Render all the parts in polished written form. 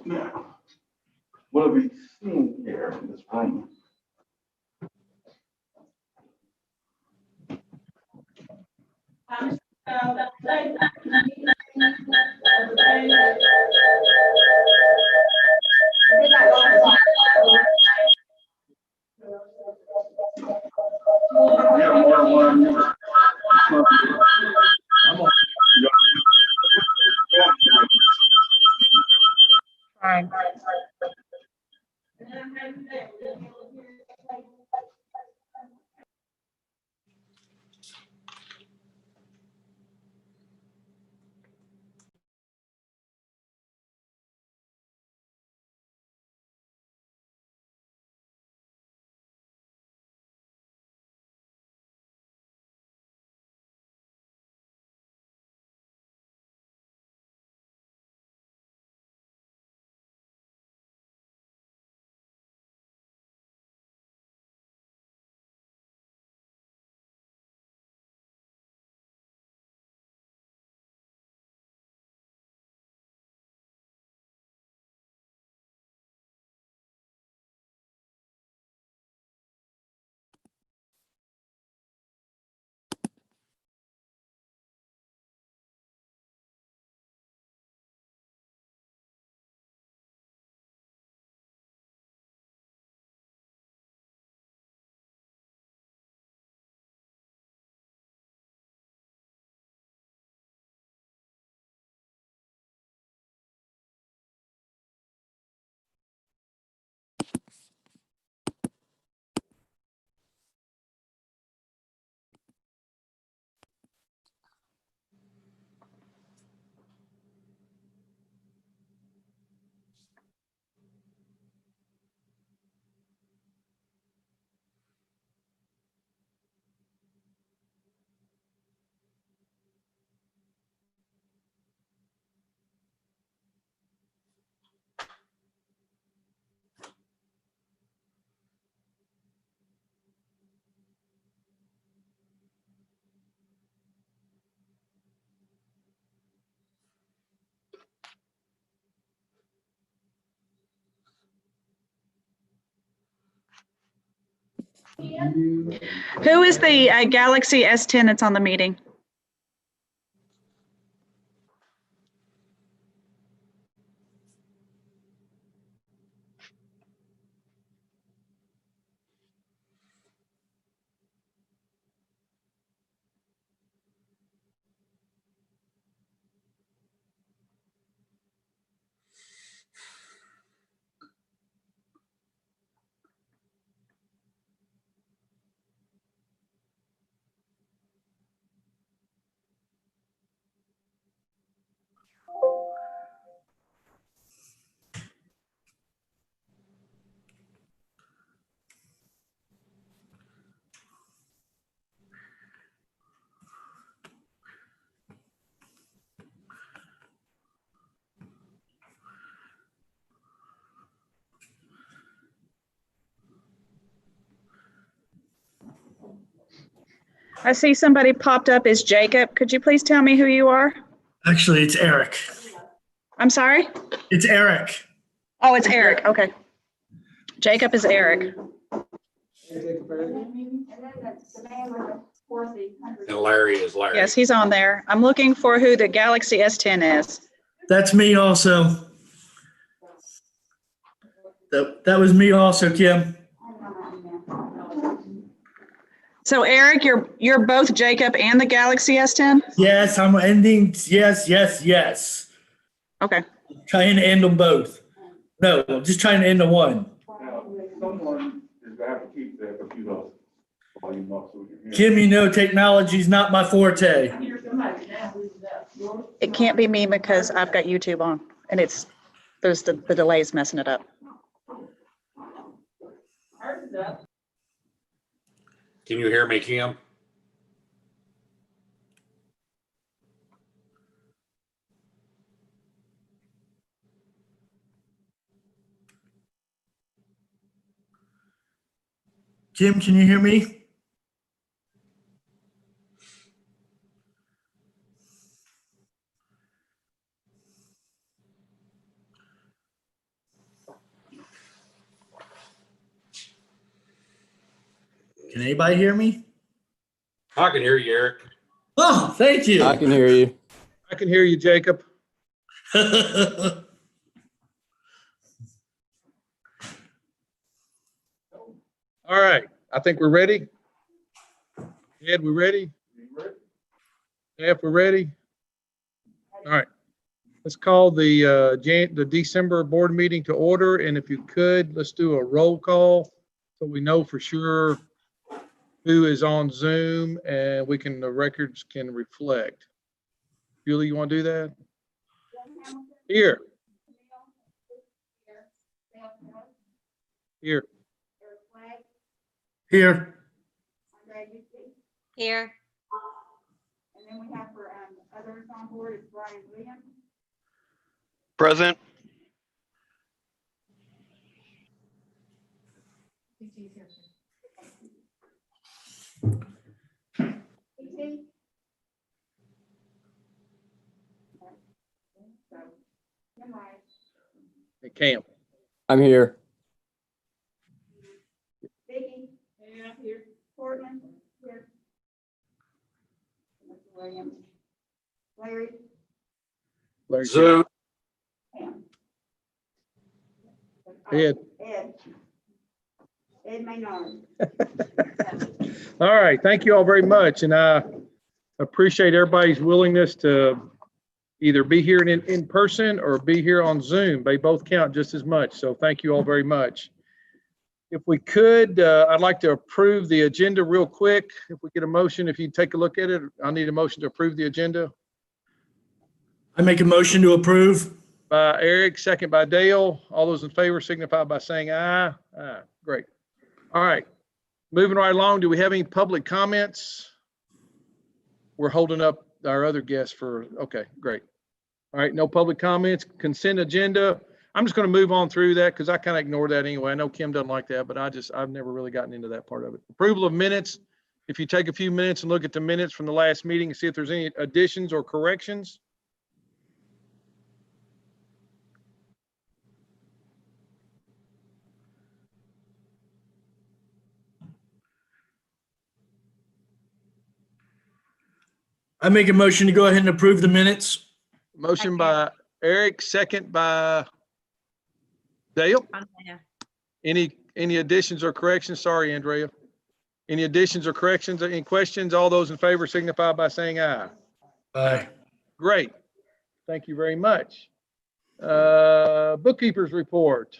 Now, what have we seen here in this room? Yeah, more than one. I'm on. Fine. Who is the Galaxy S10 that's on the meeting? I see somebody popped up as Jacob. Could you please tell me who you are? Actually, it's Eric. I'm sorry? It's Eric. Oh, it's Eric. Okay. Jacob is Eric. And Larry is Larry. Yes, he's on there. I'm looking for who the Galaxy S10 is. That's me also. That was me also, Kim. So Eric, you're both Jacob and the Galaxy S10? Yes, I'm ending. Yes. Okay. Trying to end them both. No, I'm just trying to end the one. Now, someone is going to have to keep the computer volume up so we can hear. Kim, you know technology's not my forte. It can't be me because I've got YouTube on and there's the delay's messing it up. Can you hear me, Kim? Kim, can you hear me? Can anybody hear me? I can hear you, Eric. Oh, thank you. I can hear you. I can hear you, Jacob. All right, I think we're ready. Ed, we ready? Jeff, we're ready? All right. Let's call the December board meeting to order, and if you could, let's do a roll call so we know for sure who is on Zoom and the records can reflect. Julie, you want to do that? Here. Here. Here. Here. And then we have for others on board is Brian Williams. Present. Hey, Cam. I'm here. Vicky. Here. Portland. Here. Mr. Williams. Larry. Larry. Zoom. Pam. Ed. Ed Maynard. All right, thank you all very much, and I appreciate everybody's willingness to either be here in person or be here on Zoom. They both count just as much, so thank you all very much. If we could, I'd like to approve the agenda real quick. If we get a motion, if you take a look at it, I need a motion to approve the agenda. I make a motion to approve. By Eric, second by Dale. All those in favor signify by saying aye. Aye, great. All right, moving right along. Do we have any public comments? We're holding up our other guests for, okay, great. All right, no public comments, consent agenda. I'm just going to move on through that because I kind of ignored that anyway. I know Kim doesn't like that, but I've never really gotten into that part of it. Approval of minutes. If you take a few minutes and look at the minutes from the last meeting and see if there's any additions or corrections. I make a motion to go ahead and approve the minutes. Motion by Eric, second by Dale. Any additions or corrections? Sorry, Andrea. Any additions or corrections, any questions? All those in favor signify by saying aye. Aye. Great. Thank you very much. Bookkeeper's report.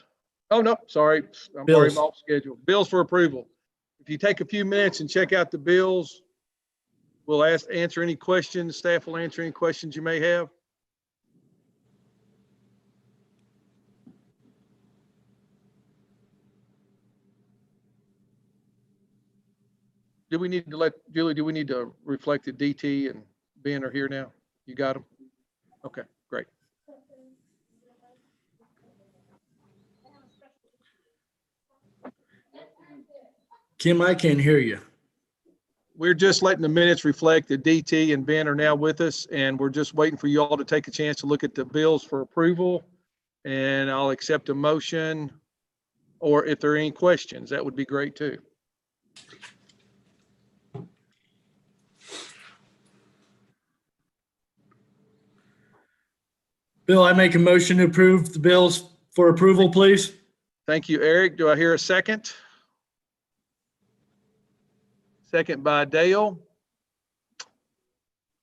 Oh, no, sorry. I'm already Bills. off schedule. Bills for approval. If you take a few minutes and check out the bills, we'll answer any questions. Staff will answer any questions you may have. Do we need to let, Julie, do we need to reflect that DT and Ben are here now? You got them? Okay, great. Kim, I can't hear you. We're just letting the minutes reflect that DT and Ben are now with us, and we're just waiting for you all to take a chance to look at the bills for approval. And I'll accept a motion, or if there are any questions, that would be great too. Bill, I make a motion to approve the bills for approval, please. Thank you, Eric. Do I hear a second? Second by Dale.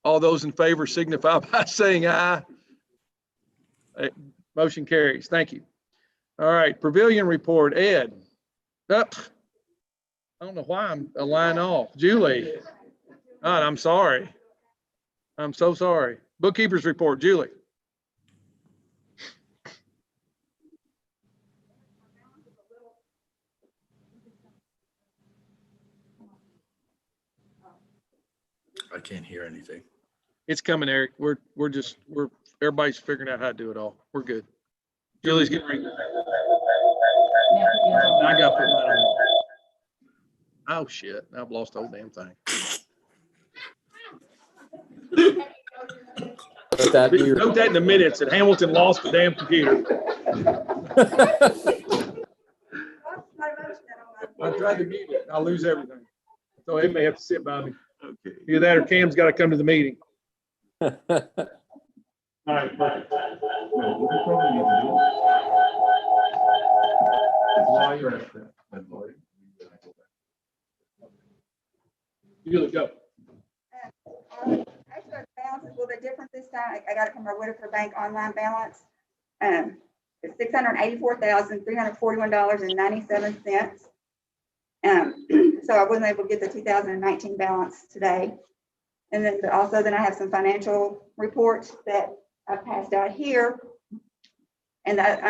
All those in favor signify by saying aye. Motion carries. Thank you. All right, pavilion report, Ed. Up. I don't know why I'm a line off. Julie. God, I'm sorry. I'm so sorry. Bookkeeper's report, Julie. I can't hear anything. It's coming, Eric. Everybody's figuring out how to do it all. We're good. Julie's getting ready. I got to put mine on. Oh, shit. I've lost the whole damn thing. Note that in the minutes that Hamilton lost the damn computer. I tried to mute it. I'll lose everything. So it may have to sit by me. Okay. Either that or Cam's got to come to the meeting. All right, perfect. Well, we could probably need to do it. While you're at that, Lori, You go. Actually, the balance is a little bit different this time. I got it from our Whitaker Bank online balance. It's $684,341.97. So I wasn't able to get the 2019 balance today. And then also I have some financial reports that I passed out here. And that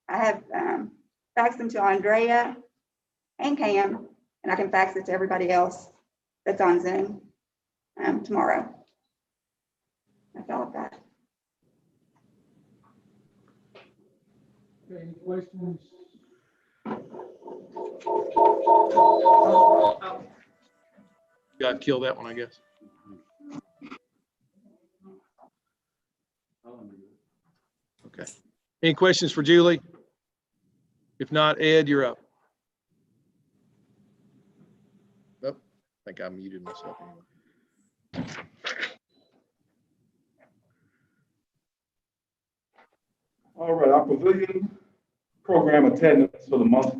I have faxed them to Andrea and Cam, and I can fax it to everybody else that's on Zoom tomorrow. That's all I've got. Any questions? Got to kill that one, I guess. Okay. Any questions for Julie? If not, Ed, you're up. Oh, I think I muted myself anyway. all right, our pavilion program attendance for the month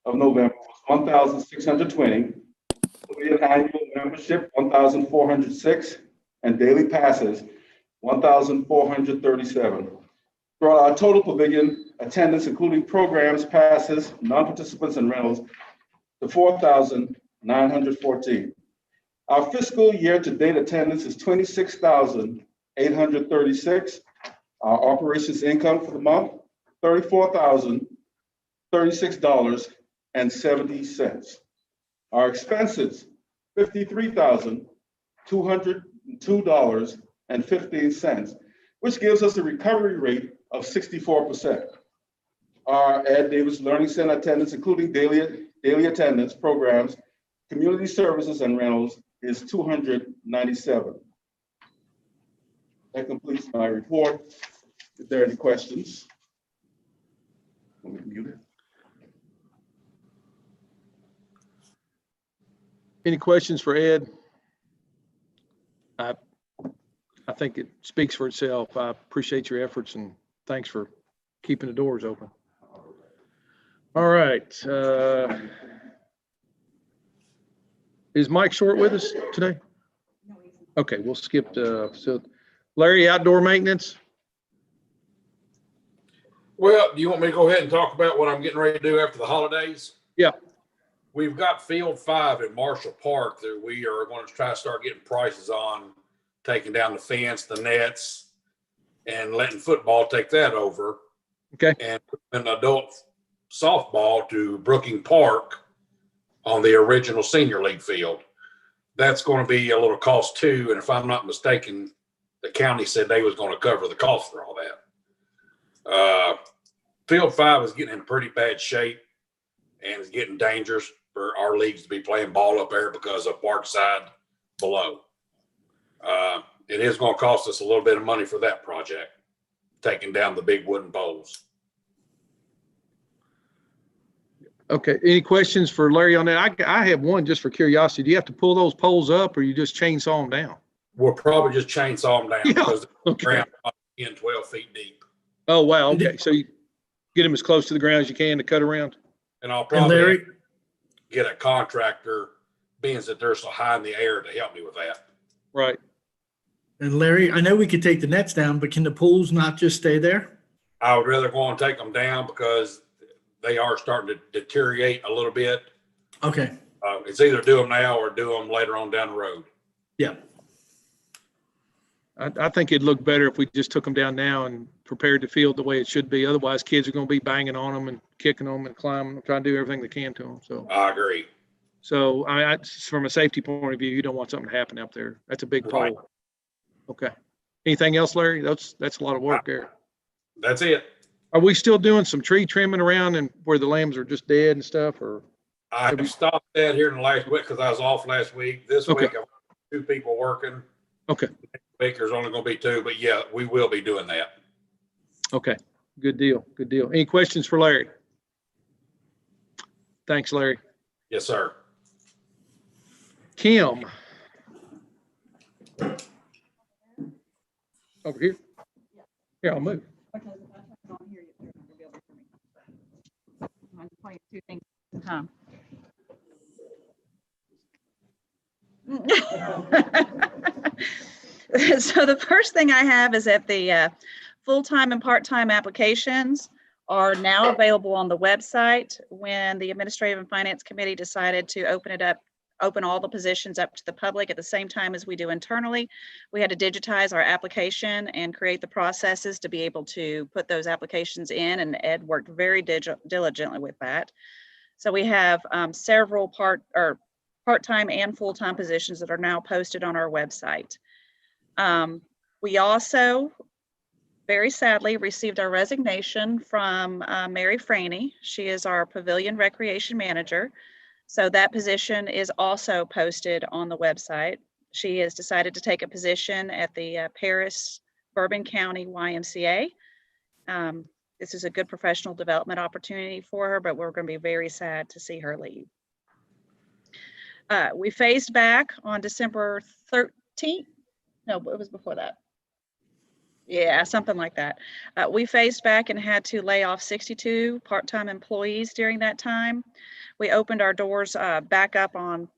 of November was 1,620. Pavilion annual membership, 1,406, and daily passes, 1,437. Brought our total pavilion attendance, including programs, passes, non-participants, and rentals, to 4,914. Our fiscal year-to-date attendance is 26,836. Our operations income for the month, $34,036.70. Our expenses, $53,202.15, which gives us a recovery rate of 64%. Our Ed Davis Learning Center attendance, including daily attendance programs, community services, and rentals, is 297. That completes my report. If there are any questions? Let me mute it. Any questions for Ed? I think it speaks for itself. I appreciate your efforts and thanks for keeping the doors open. All right. Is Mike Short with us today? Okay, we'll skip so Larry, outdoor maintenance. Well, do you want me to go ahead and talk about what I'm getting ready to do after the holidays? Yeah. We've got Field 5 at Marshall Park that we are going to try to start getting prices on, taking down the fence, the nets, and letting football take that over. Okay. And an adult softball to Brooking Park on the original senior league field. That's going to be a little cost too. And if I'm not mistaken, the county said they was going to cover the cost for all that. Field 5 is getting in pretty bad shape and it's getting dangerous for our leagues to be playing ball up there because of Parkside below. It is going to cost us a little bit of money for that project, taking down the big wooden poles. Okay. Any questions for Larry on that? I have one just for curiosity. Do you have to pull those poles up or you just chainsaw them down? We'll probably just chainsaw them down because the Okay. ground is 12 feet deep. Oh, wow. Okay. So you get them as close to the ground as you can to cut around. And I'll And probably Larry, get a contractor, being that they're so high in the air, to help me with that. Right. I know we could take the nets down, but can the pools not just stay there? I would rather go and take them down because they are starting to deteriorate a little bit. Okay, It's either do them now or do them later on down the road. yeah. I think it'd look better if we just took them down now and prepared the field the way it should be. Otherwise, kids are going to be banging on them and kicking them and climbing, trying to do everything they can to them. I agree. So from a safety point of view, you don't want something to happen up there. That's a big pole. Right. Okay. Anything else, Larry? That's a lot of work there. That's it. Are we still doing some tree trimming around and where the lambs are just dead and stuff, or? I have stopped that here in the last week because I was off last week. This Okay. week, I've got 2 people working. Okay. Next week, there's only going to be 2, but yeah, we will be doing that. Okay. Good deal. Good deal. Any questions for Larry? Thanks, Larry. Yes, sir. Kim. Over here? Here, I'll move. Because if I turn it on here, you're not gonna be able to hear me. I'm playing two things at a time. So the first thing I have is that the full-time and part-time applications are now available on the website. When the Administrative and Finance Committee decided to open all the positions up to the public at the same time as we do internally, we had to digitize our application and create the processes to be able to put those applications in, and Ed worked very diligently with that. So we have several part-time and full-time positions that are now posted on our website. We also, very sadly, received our resignation from Mary Franey. She is our Pavilion Recreation Manager. So that position is also posted on the website. She has decided to take a position at the Paris Bourbon County YMCA. This is a good professional development opportunity for her, but we're going to be very sad to see her leave. We phased back on December 13th. No, it was before that. Yeah, something like that. We phased back and had to lay off 62 part-time employees during that time. We opened our doors back up on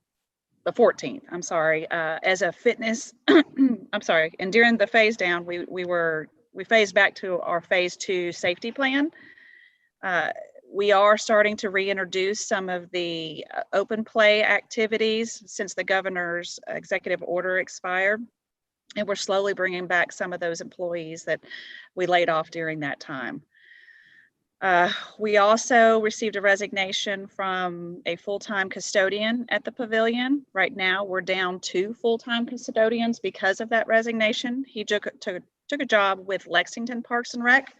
the 14th, I'm sorry, as a fitness, I'm sorry. And during the phase down, we phased back to our phase 2 safety plan. We are starting to reintroduce some of the open play activities since the governor's executive order expired. And we're slowly bringing back some of those employees that we laid off during that time. We also received a resignation from a full-time custodian at the pavilion. Right now, we're down 2 full-time custodians because of that resignation. He took a job with Lexington Parks and Rec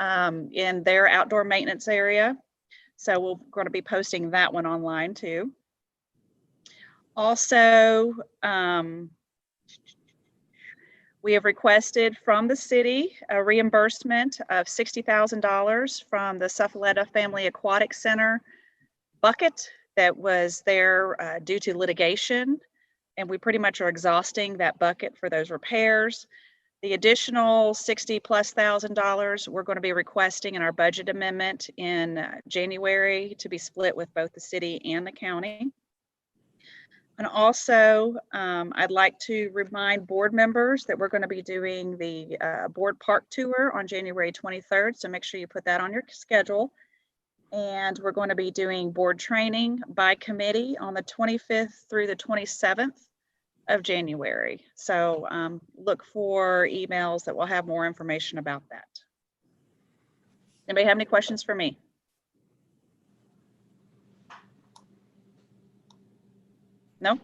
in their outdoor maintenance area. So we're going to be posting that one online too. Also, we have requested from the city a reimbursement of $60,000 from the Suffaletta Family Aquatic Center bucket that was there due to litigation. And we pretty much are exhausting that bucket for those repairs. The additional $60,000+ we're going to be requesting in our budget amendment in January to be split with both the city and the county. And also, I'd like to remind board members that we're going to be doing the board park tour on January 23rd. So make sure you put that on your schedule. And we're going to be doing board training by committee on the 25th through the 27th of January. So look for emails that will have more information about that. Anybody have any questions for me? No?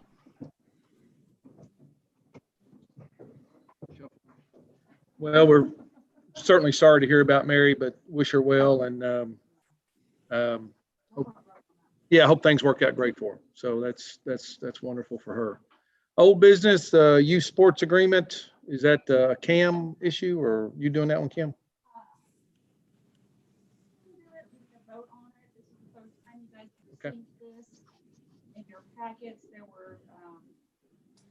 Well, we're certainly sorry to hear about Mary, but wish her well, and I hope things work out great for her. So that's wonderful for her. Old business, youth sports agreement. Is that a Cam issue, or you doing that one, Kim? Okay. In your packets, there were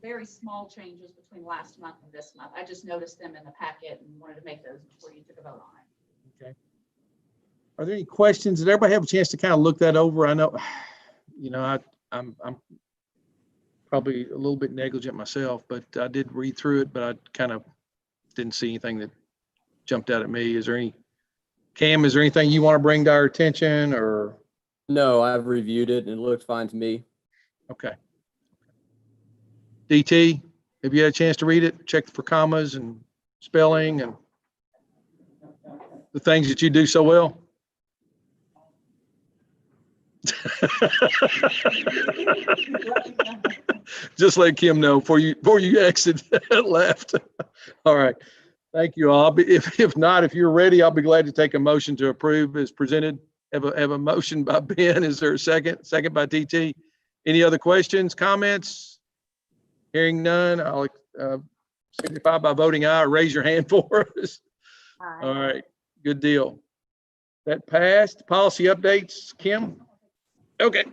very small changes between last month and this month. I just noticed them in the packet and wanted to make those before you took a vote on it. Okay. Are there any questions? Did everybody have a chance to kind of look that over? I know, I'm probably a little bit negligent myself, but I did read through it, but I kind of didn't see anything that jumped out at me. Cam, is there anything you want to bring to our attention, or? No, I've reviewed it and it looked fine to me. Okay. DT, have you had a chance to read it? Check for commas and spelling and the things that you do so well? Just let Kim know before you exit left. All right. Thank you all. If not, if you're ready, I'll be glad to take a motion to approve as presented. Have a motion by Ben. Is there a second? Second by DT. Any other questions, comments? Hearing none, I'll signify by voting aye or raise your hand for us. Aye. All right, good deal. That passed. Policy updates, Kim? Okay.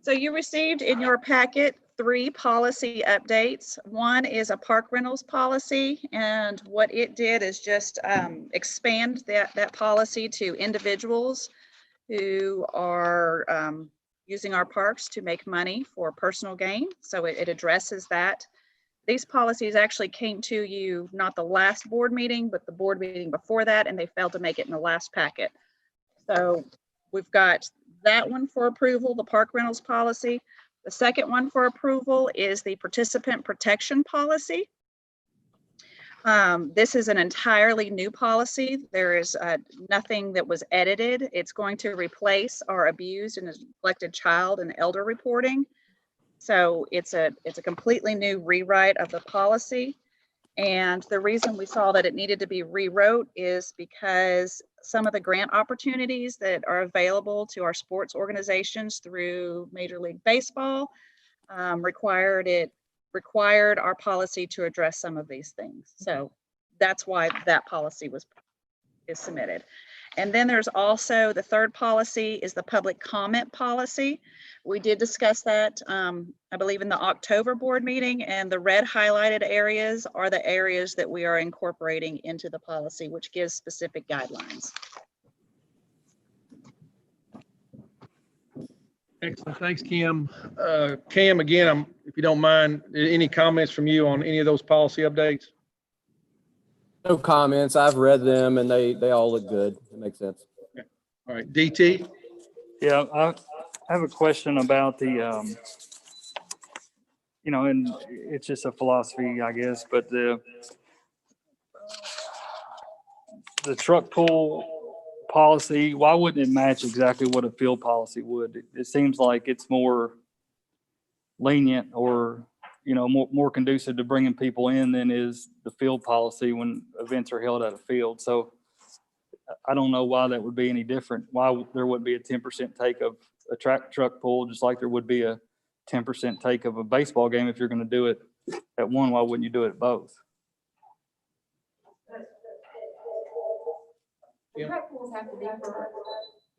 So you received in your packet 3 policy updates. One is a park rentals policy, and what it did is just expand that policy to individuals who are using our parks to make money for personal gain. So it addresses that. These policies actually came to you, not the last board meeting, but the board meeting before that, and they failed to make it in the last packet. So we've got that one for approval, the park rentals policy. The second one for approval is the participant protection policy. This is an entirely new policy. There is nothing that was edited. It's going to replace our abused and neglected child and elder reporting. So it's a completely new rewrite of the policy. And the reason we saw that it needed to be rewrote is because some of the grant opportunities that are available to our sports organizations through Major League Baseball required our policy to address some of these things. So that's why that policy is submitted. And then there's also the third policy is the public comment policy. We did discuss that, I believe, in the October board meeting, and the red highlighted areas are the areas that we are incorporating into the policy, which gives specific guidelines. Excellent. Thanks, Kim. Cam, again, if you don't mind, any comments from you on any of those policy updates? No comments. I've read them and they all look good. It makes sense. All right, DT? Yeah, I have a question about the, and it's just a philosophy, I guess, but the truck pool policy, why wouldn't it match exactly what a field policy would? It seems like it's more lenient or, more conducive to bringing people in than is the field policy when events are held at a field. So I don't know why that would be any different. Why there wouldn't be a 10% take of a truck pool, just like there would be a 10% take of a baseball game. If you're going to do it at one, why wouldn't you do it at both? The truck pools have to be for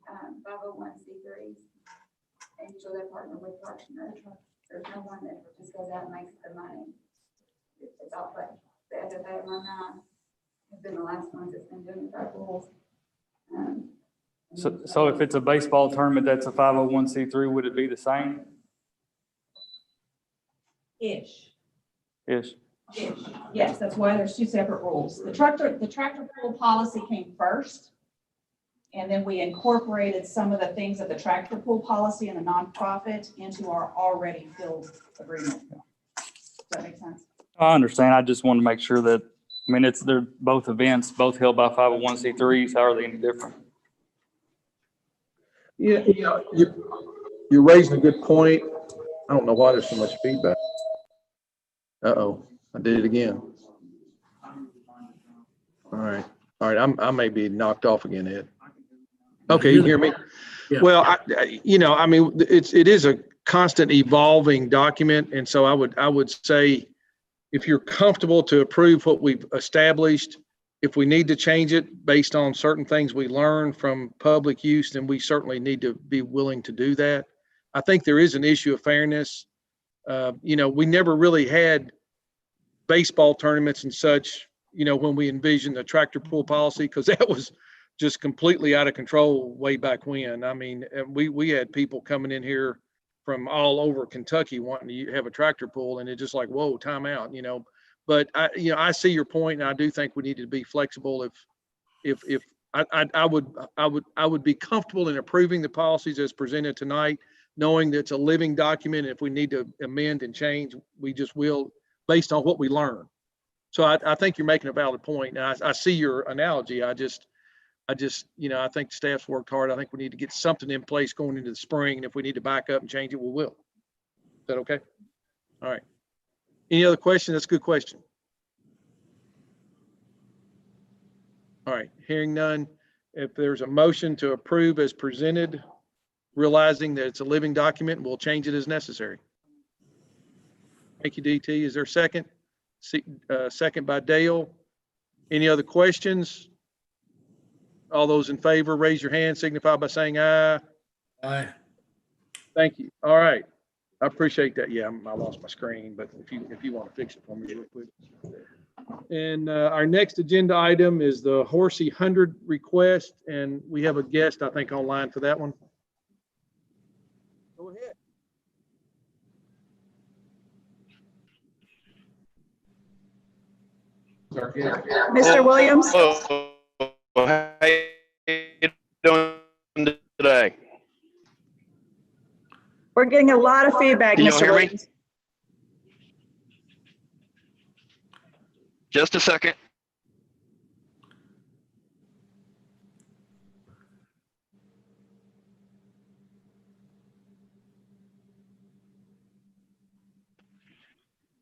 501c3s, and usually they partner with Parks and Rec. There's no one that just goes out and makes the money. It's all but the FFA and Run have been the last ones that's been doing the truck pools. So if it's a baseball tournament that's a 501c3, would it be the same? Ish. Ish. Yes, that's why there's 2 separate rules. The tractor pool policy came first. And then we incorporated some of the things of the tractor pool policy and the nonprofit into our already filled agreement. Does that make sense? I understand. I just want to make sure that, they're both events, both held by 501c3s. How are they any different? Yeah, you're raising a good point. I don't know why there's so much feedback. Uh-oh, I did it again. All right, I may be knocked off again, Ed. Okay, you hear me? Yeah. Well, it is a constant evolving document, and so I would say, if you're comfortable to approve what we've established, if we need to change it based on certain things we learn from public use, then we certainly need to be willing to do that. I think there is an issue of fairness. We never really had baseball tournaments and such, when we envisioned the tractor pool policy, because that was just completely out of control way back when. We had people coming in here from all over Kentucky wanting to have a tractor pool, and it's just like, whoa, time out, But I see your point, and I do think we need to be flexible. If I would be comfortable in approving the policies as presented tonight, knowing that it's a living document. If we need to amend and change, we just will, based on what we learn. So I think you're making a valid point, and I see your analogy. I think staff's worked hard. I think we need to get something in place going into the spring, and if we need to back up and change it, we will. Is that okay? All right. Any other question? That's a good question. All right, hearing none. If there's a motion to approve as presented, realizing that it's a living document, we'll change it as necessary. Thank you, DT. Is there a second? Second by Dale. Any other questions? All those in favor, raise your hand, signify by saying aye. Aye. Thank you. All right. I appreciate that. Yeah, I lost my screen, but if you want to fix it for me real quick. And our next agenda item is the Horsey 100 request, and we have a guest, I think, online for that one. Go ahead. Our guest. Mr. Williams? Hello. How you doing today? We're getting a lot of feedback, Can you all Mr. hear me? Williams. Just a second.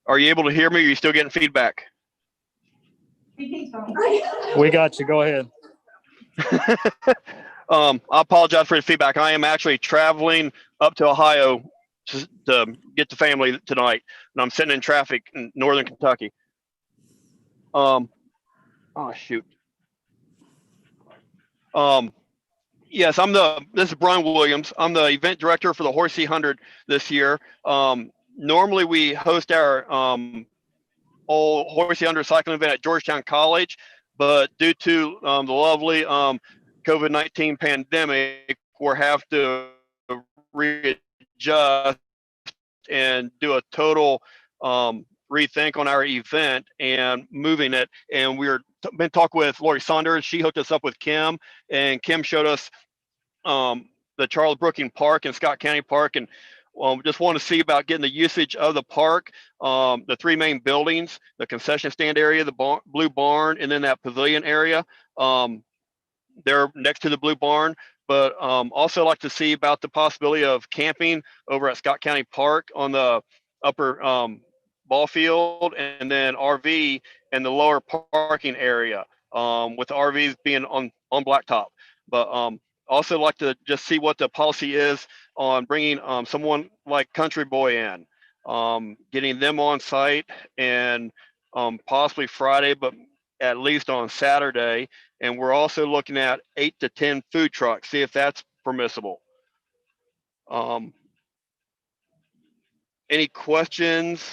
Are you able to hear me? Or are you still getting feedback? We got you. Go ahead. I apologize for the feedback. I am actually traveling up to Ohio to get the family tonight, and I'm sitting in traffic in northern Kentucky. Oh shoot. Yes, this is Brian Williams. I'm the event director for the Horsey 100 this year. Normally we host our old Horsey 100 cycling event at Georgetown College, but due to the lovely COVID-19 pandemic, we'll have to readjust and do a total rethink on our event and moving it. And we're been talking with Lori Saunders. She hooked us up with Kim, and Kim showed us the Charles Brooking Park and Scott County Park, and just want to see about getting the usage of the park, the three main buildings, the concession stand area, the Blue Barn, and then that pavilion area. They're next to the Blue Barn, but also like to see about the possibility of camping over at Scott County Park on the upper ball field, and then RV in the lower parking area, with the RVs being on blacktop. But also like to just see what the policy is on bringing someone like Country Boy in, getting them on site, and possibly Friday, but at least on Saturday. And we're also looking at 8 to 10 food trucks, see if that's permissible. Any questions?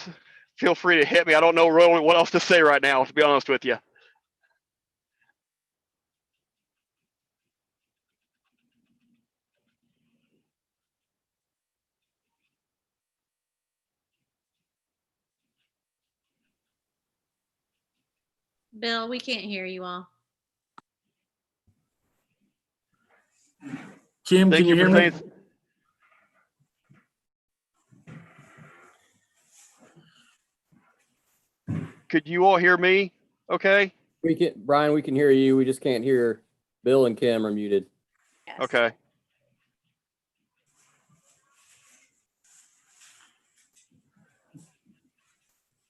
Feel free to hit me. I don't know really what else to say right now, to be honest with you. Bill, we can't hear you all. Kim, Thank can you hear for me? saying. Could you all hear me? Okay. Brian, we can hear you. We just can't hear Bill and Kim are muted. Yes. Okay.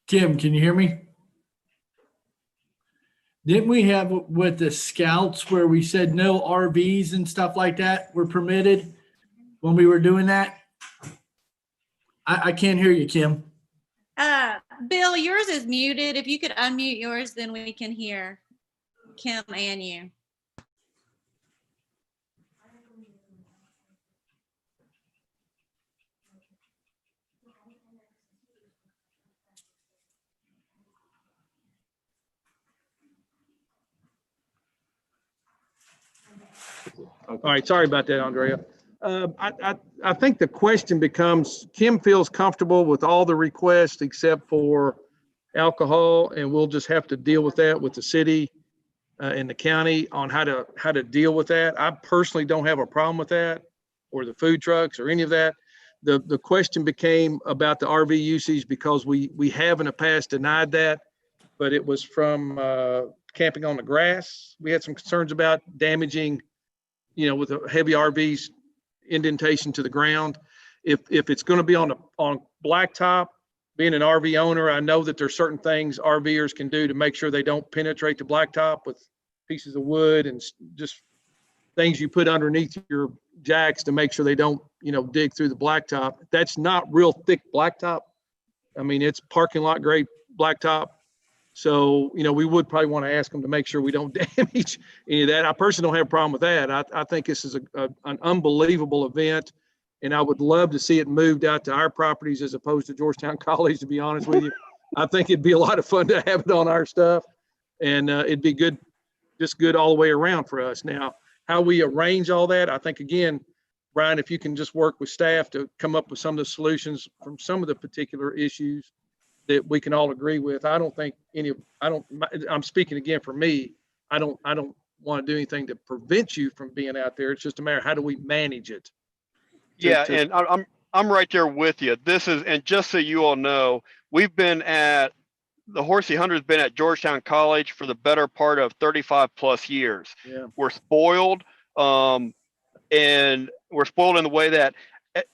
Kim, can you hear me? Didn't we have with the scouts where we said no RVs and stuff like that were permitted when we were doing that? I can't hear you, Kim. Bill, yours is muted. If you could unmute yours, then we can hear Kim and you. All right, sorry about that, Andrea. I think the question becomes, Kim feels comfortable with all the requests except for alcohol, and we'll just have to deal with that with the city and the county on how to deal with that. I personally don't have a problem with that, or the food trucks or any of that. The question became about the RV usage because we have in the past denied that, but it was from camping on the grass. We had some concerns about damaging, with the heavy RVs, indentation to the ground. If it's going to be on blacktop, being an RV owner, I know that there's certain things RVers can do to make sure they don't penetrate the blacktop with pieces of wood and just things you put underneath your jacks to make sure they don't, dig through the blacktop. That's not real thick blacktop. I mean, it's parking lot grade blacktop. So, we would probably want to ask them to make sure we don't damage any of that. I personally don't have a problem with that. I think this is an unbelievable event. And I would love to see it moved out to our properties as opposed to Georgetown College, to be honest with you. I think it'd be a lot of fun to have it on our stuff, and it'd be good, just good all the way around for us. Now, how we arrange all that, I think, again, Brian, if you can just work with staff to come up with some of the solutions from some of the particular issues that we can all agree with. I don't think I'm speaking again for me. I don't want to do anything to prevent you from being out there. It's just a matter, how do we manage it? Yeah, and I'm right there with you. And just so you all know, the Horsey Hunter's been at Georgetown College for the better part of 35 plus years. Yeah. We're spoiled, and we're spoiled in the way that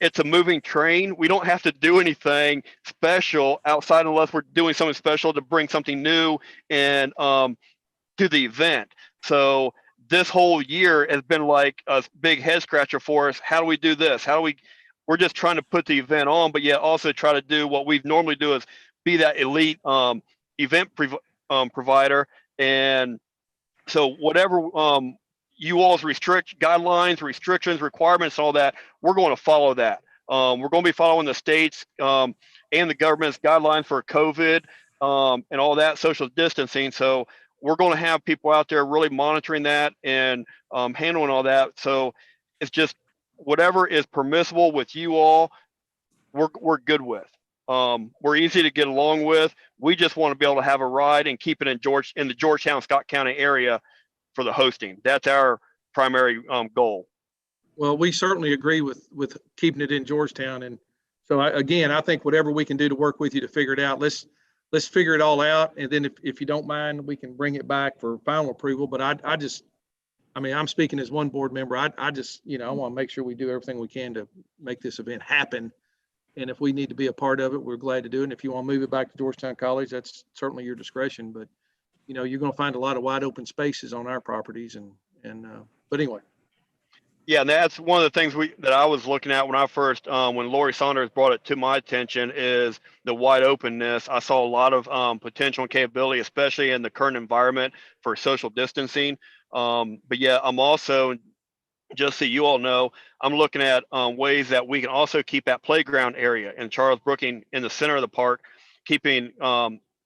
it's a moving train. We don't have to do anything special outside unless we're doing something special to bring something new and to the event. So this whole year has been like a big head scratcher for us. How do we do this? We're just trying to put the event on, but yet also try to do what we normally do, is be that elite event provider. And so whatever you all's guidelines, restrictions, requirements, all that, we're going to follow that. We're going to be following the states and the government's guidelines for COVID and all that, social distancing. So we're going to have people out there really monitoring that and handling all that. So it's just whatever is permissible with you all, we're good with. We're easy to get along with. We just want to be able to have a ride and keep it in the Georgetown, Scott County area for the hosting. That's our primary goal. Well, we certainly agree with keeping it in Georgetown. And so I think whatever we can do to work with you to figure it out, let's figure it all out. And then if you don't mind, we can bring it back for final approval. But I'm speaking as one board member. I want to make sure we do everything we can to make this event happen. And if we need to be a part of it, we're glad to do it. And if you want to move it back to Georgetown College, that's certainly your discretion. But, you're going to find a lot of wide open spaces on our properties. But anyway. Yeah, and that's one of the things that I was looking at when I first, when Lori Saunders brought it to my attention, is the wide openness. I saw a lot of potential and capability, especially in the current environment for social distancing. But yeah, I'm also, just so you all know, I'm looking at ways that we can also keep that playground area in Charles Brooking in the center of the park, keeping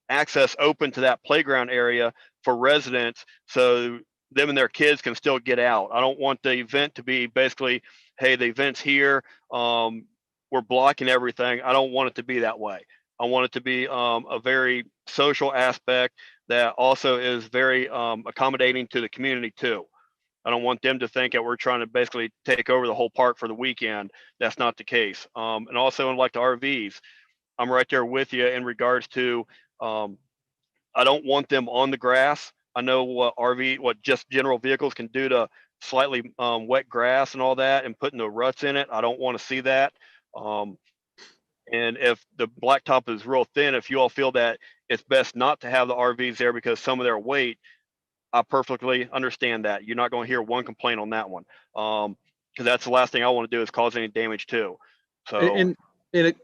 access open to that playground area for residents, so them and their kids can still get out. I don't want the event to be basically, hey, the event's here, we're blocking everything. I don't want it to be that way. I want it to be a very social aspect that also is very accommodating to the community too. I don't want them to think that we're trying to basically take over the whole park for the weekend. That's not the case. And also, like the RVs, I'm right there with you in regards to, I don't want them on the grass. I know what just general vehicles can do to slightly wet grass and all that and putting the ruts in it. I don't want to see that. And if the blacktop is real thin, if you all feel that it's best not to have the RVs there because some of their weight, I perfectly understand that. You're not going to hear one complaint on that one. Because that's the last thing I want to do is cause any damage too. So And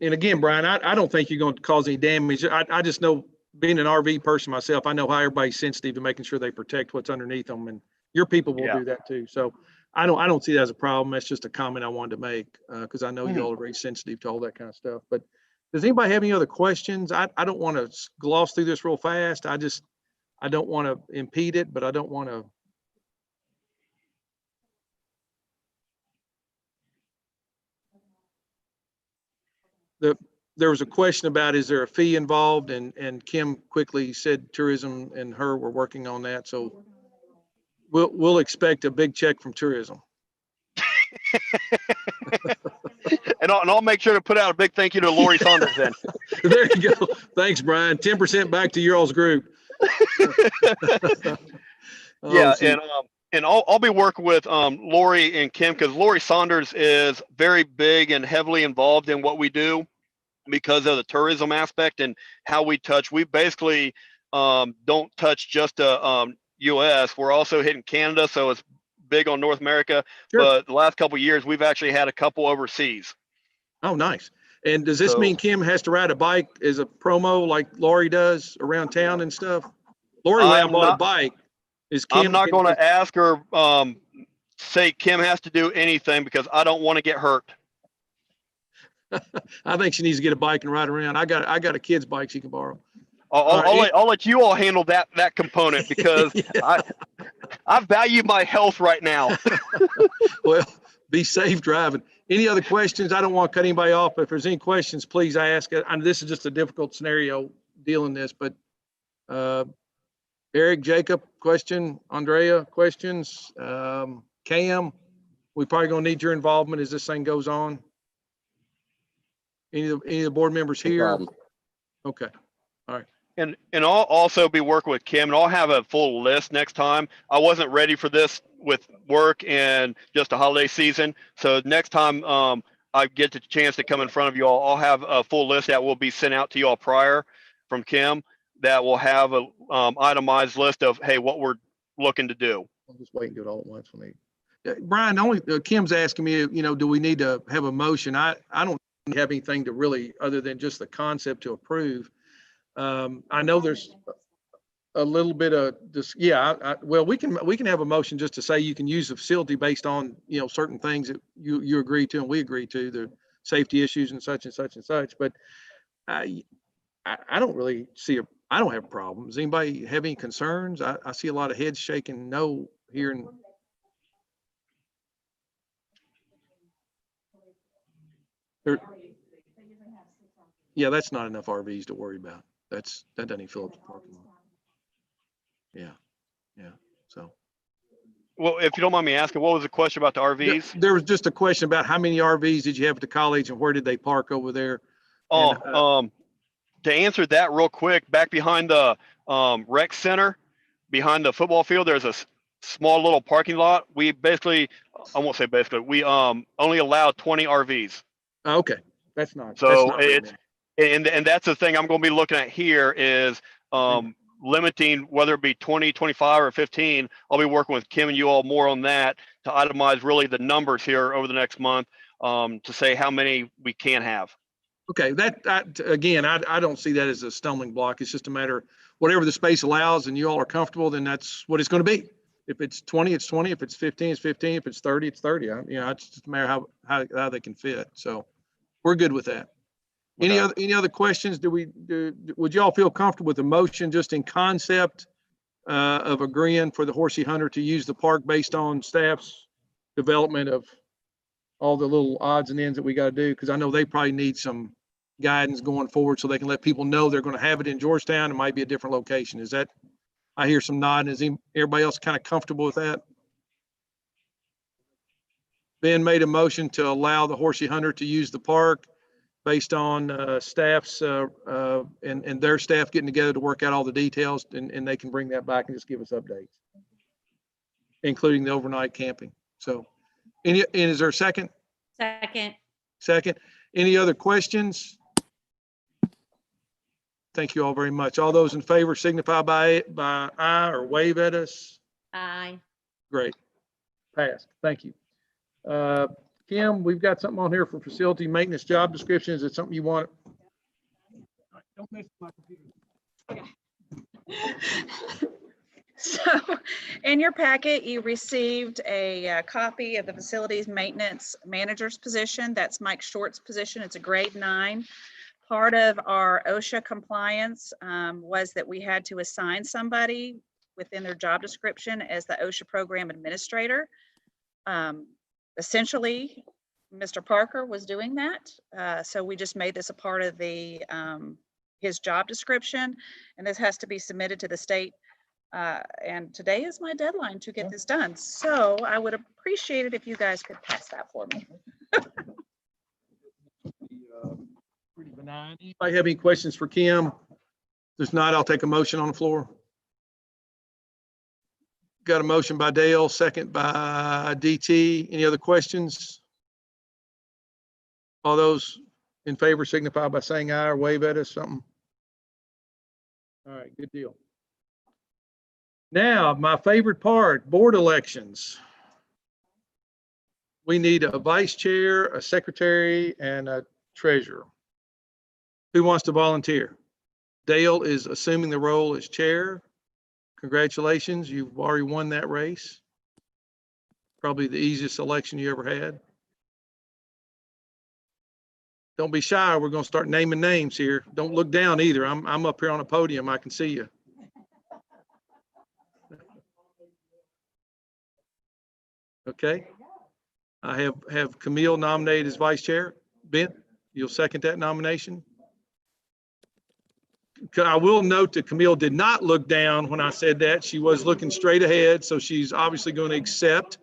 again, Brian, I don't think you're going to cause any damage. I just know, being an RV person myself, I know how everybody's sensitive to making sure they protect what's underneath them, and your people will do that too. So I don't see that as a problem. That's just a comment I wanted to make because I know you all are very sensitive to all that kind of stuff. But does anybody have any other questions? I don't want to gloss through this real fast. I don't want to impede it, but I don't want to. There was a question about, is there a fee involved? And Kim quickly said tourism and her were working on that. So we'll expect a big check from tourism. and I'll make sure to put out a big thank you to Lori Saunders then. There you go. Thanks, Brian. 10% back to your all's group. Yeah, and I'll be working with Lori and Kim, because Lori Saunders is very big and heavily involved in what we do because of the tourism aspect and how we touch. We basically don't touch just the U.S. We're also hitting Canada, so it's big on North America. Sure. But the last couple of years, we've actually had a couple overseas. Oh, nice. And does this mean Kim has to ride a bike as a promo like Lori does around town and stuff? Lori went out and bought a bike. I'm not going to ask her, say Kim has to do anything, because I don't want to get hurt. I think she needs to get a bike and ride around. I got a kid's bike she can borrow. I'll let you all handle that component because Yeah. I value my health right now. Well, be safe driving. Any other questions? I don't want to cut anybody off, but if there's any questions, please ask. This is just a difficult scenario dealing this, but Eric, Jacob, question, Andrea, questions, Cam, we probably gonna need your involvement as this thing goes on. Any of the board members No here? problem. Okay. And I'll also be working with Kim, and I'll have a full list next time. I wasn't ready for this with work and just a holiday season. So next time I get the chance to come in front of you all, I'll have a full list that will be sent out to you all prior from Kim that will have a itemized list of, hey, what we're looking to do. I'll just wait and do it all at once for me. Brian, only Kim's asking me, do we need to have a motion? I don't have anything to really, other than just the concept to approve. I know there's a little bit of this. Yeah, well, we can have a motion just to say you can use the facility based on, certain things that you agree to and we agree to, the safety issues and such and such and such. But I don't really see I don't have problems. Anybody have any concerns? I see a lot of heads shaking no here. And yeah, that's not enough RVs to worry about. That doesn't even fill up the parking lot. Yeah. So. Well, if you don't mind me asking, what was the question about the RVs? There was just a question about how many RVs did you have at the college and where did they park over there? To answer that real quick, back behind the rec center, behind the football field, there's a small little parking lot. We basically, I won't say basically, we only allow 20 RVs. Okay, that's not. So that's not and that's the thing I'm going to be looking at here is limiting whether it be 20, 25, or 15. I'll be working with Kim and you all more on that to itemize really the numbers here over the next month to say how many we can have. Okay, again, I don't see that as a stumbling block. It's just a matter of whatever the space allows and you all are comfortable, then that's what it's going to be. If it's 20, it's 20. If it's 15, it's 15. If it's 30, it's 30. It's just a matter of how they can fit. So we're good with that. Any other questions? Would you all feel comfortable with the motion just in concept of agreeing for the Horsey Hunter to use the park based on staff's development of all the little odds and ends that we got to do? Because I know they probably need some guidance going forward so they can let people know they're going to have it in Georgetown. It might be a different location. Is that, I hear some nodding. Is everybody else kind of comfortable with that? Ben made a motion to allow the Horsey Hunter to use the park based on staff's and their staff getting together to work out all the details, and they can bring that back and just give us updates, including the overnight camping. So, and is there a second? Second. Any other questions? Thank you all very much. All those in favor signify by aye or wave at us. Aye. Great. Passed. Thank you. Kim, we've got something on here for facility maintenance job description. Is it something you want? Don't mess with my computer. So in your packet, you received a copy of the facilities maintenance manager's position. That's Mike Short's position. It's a grade 9. Part of our OSHA compliance was that we had to assign somebody within their job description as the OSHA program administrator. Essentially, Mr. Parker was doing that. So we just made this a part of his job description, and this has to be submitted to the state. And today is my deadline to get this done. So I would appreciate it if you guys could pass that for me. Pretty benign. Anybody have any questions for Kim? If not, I'll take a motion on the floor. Got a motion by Dale, second by DT. Any other questions? All those in favor signify by saying aye or wave at us something. All right, good deal. Now, my favorite part, board elections. We need a vice chair, a secretary, and a treasurer. Who wants to volunteer? Dale is assuming the role as chair. Congratulations, you've already won that race. Probably the easiest election you ever had. Don't be shy. We're going to start naming names here. Don't look down either. I'm up here on a podium. I can see you. Okay. I have Camille nominated as vice chair. Ben, you'll second that nomination? I will note that Camille did not look down when I said that. She was looking straight ahead, so she's obviously going to accept.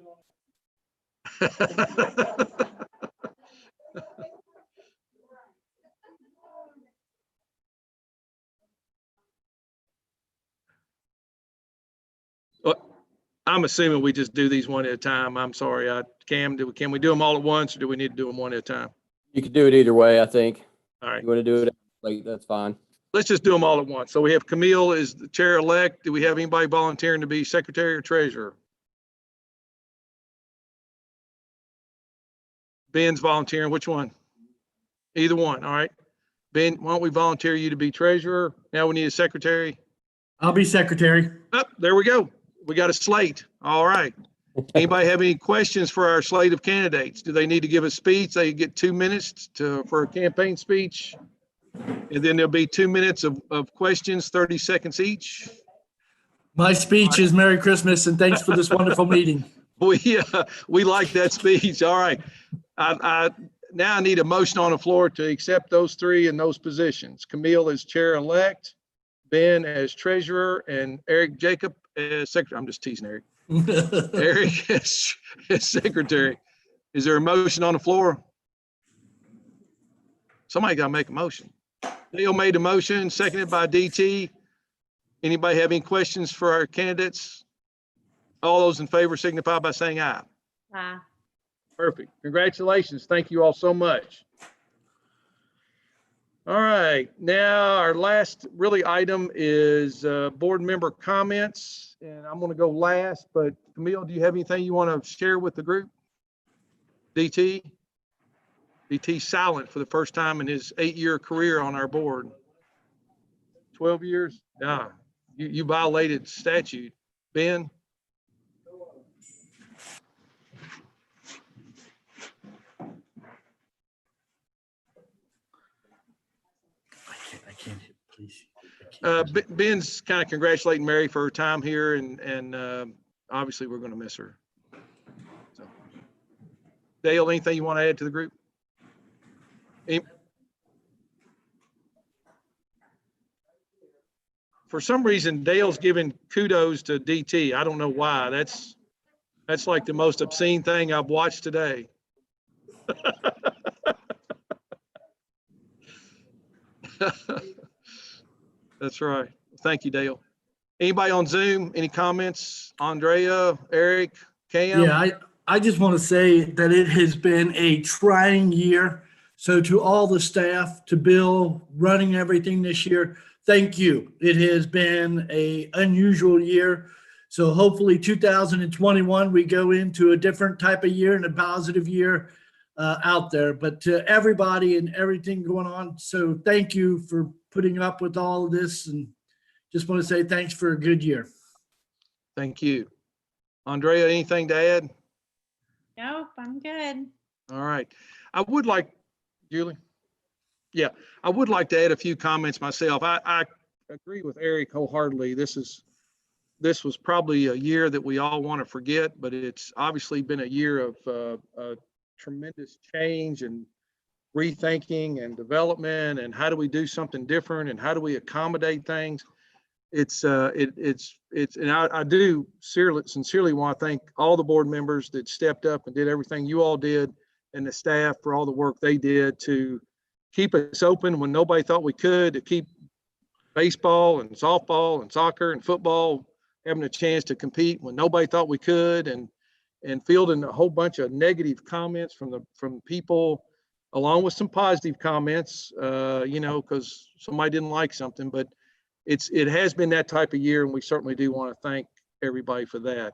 I'm assuming we just do these one at a time. I'm sorry. Cam, can we do them all at once, or do we need to do them one at a time? You could do it either way, I think. All right. You want to do it late, that's fine. Let's just do them all at once. So we have Camille as the chair-elect. Do we have anybody volunteering to be secretary or treasurer? Ben's volunteering. Which one? Either one. All right. Ben, why don't we volunteer you to be treasurer? Now we need a secretary. I'll be secretary. Oh, there we go. We got a slate. All right. Anybody have any questions for our slate of candidates? Do they need to give a speech? They get 2 minutes for a campaign speech. And then there'll be 2 minutes of questions, 30 seconds each. My speech is Merry Christmas and thanks for this wonderful meeting. We like that speech. All right. Now I need a motion on the floor to accept those three in those positions. Camille as chair-elect, Ben as treasurer, and Eric Jacob as secretary. I'm just teasing Eric. Eric as secretary. Is there a motion on the floor? Somebody got to make a motion. Dale made a motion, seconded by DT. Anybody have any questions for our candidates? All those in favor signify by saying aye. Aye. Perfect. Congratulations. Thank you all so much. All right. Now our last really item is board member comments. And I'm going to go last, but Camille, do you have anything you want to share with the group? DT? DT's silent for the first time in his 8-year career on our board. 12 years? Yeah. You violated statute. Ben? I can't hit, please. Ben's kind of congratulating Mary for her time here, and obviously we're going to miss her. So, Dale, anything you want to add to the group? For some reason, Dale's giving kudos to DT. I don't know why. That's like the most obscene thing I've watched today. That's right. Thank you, Dale. Anybody on Zoom? Any comments? Andrea, Eric, Cam? Yeah, I just want to say that it has been a trying year. So to all the staff, to Bill running everything this year, thank you. It has been an unusual year. So hopefully 2021, we go into a different type of year and a positive year out there. But to everybody and everything going on, so thank you for putting up with all of this, and just want to say thanks for a good year. Thank you. Andrea, anything to add? Nope, I'm good. All right. I would like, Julie? Yeah, I would like to add a few comments myself. I agree with Eric wholeheartedly. This was probably a year that we all want to forget, but it's obviously been a year of tremendous change and rethinking and development, and how do we do something different, and how do we accommodate things. And I do sincerely want to thank all the board members that stepped up and did everything you all did, and the staff for all the work they did to keep us open when nobody thought we could, to keep baseball and softball and soccer and football having a chance to compete when nobody thought we could, and fielding a whole bunch of negative comments from people, along with some positive comments, because somebody didn't like something. But it has been that type of year, and we certainly do want to thank everybody for that.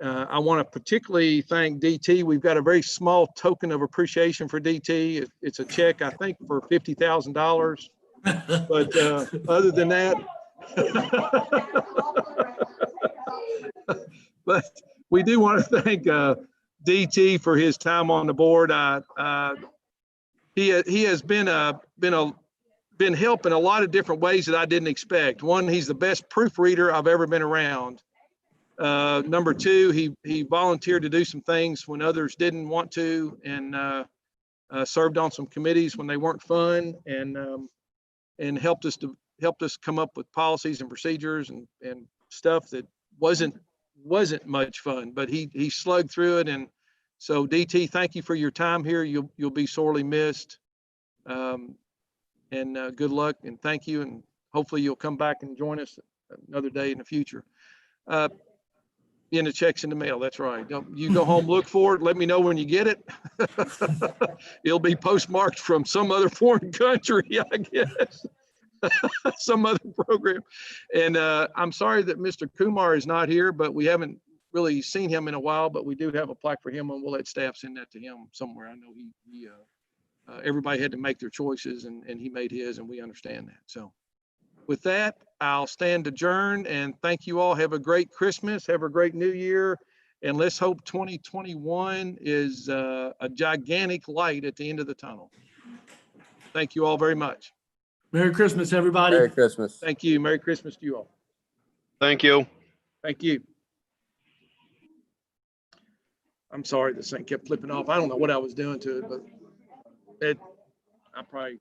I want to particularly thank DT. We've got a very small token of appreciation for DT. It's a check, I think, for $50,000. But other than that, but we do want to thank DT for his time on the board. He has been helping a lot of different ways that I didn't expect. One, he's the best proofreader I've ever been around. Number two, he volunteered to do some things when others didn't want to, and served on some committees when they weren't fun, and helped us come up with policies and procedures and stuff that wasn't much fun, but he slugged through it. And so DT, thank you for your time here. You'll be sorely missed. And good luck and thank you. And hopefully you'll come back and join us another day in the future. In the checks in the mail. That's right. You go home, look for it. Let me know when you get it. It'll be postmarked from some other foreign country, I guess. Some other program. And I'm sorry that Mr. Kumar is not here, but we haven't really seen him in a while, but we do have a plaque for him, and we'll let staff send that to him somewhere. I know everybody had to make their choices, and he made his, and we understand that. So with that, I'll stand adjourned, and thank you all. Have a great Christmas. Have a great New Year. And let's hope 2021 is a gigantic light at the end of the tunnel. Thank you all very much. Merry Christmas, everybody. Merry Christmas. Thank you. Merry Christmas to you all. Thank you. Thank you. I'm sorry this thing kept flipping off. I don't know what I was doing to it, but I probably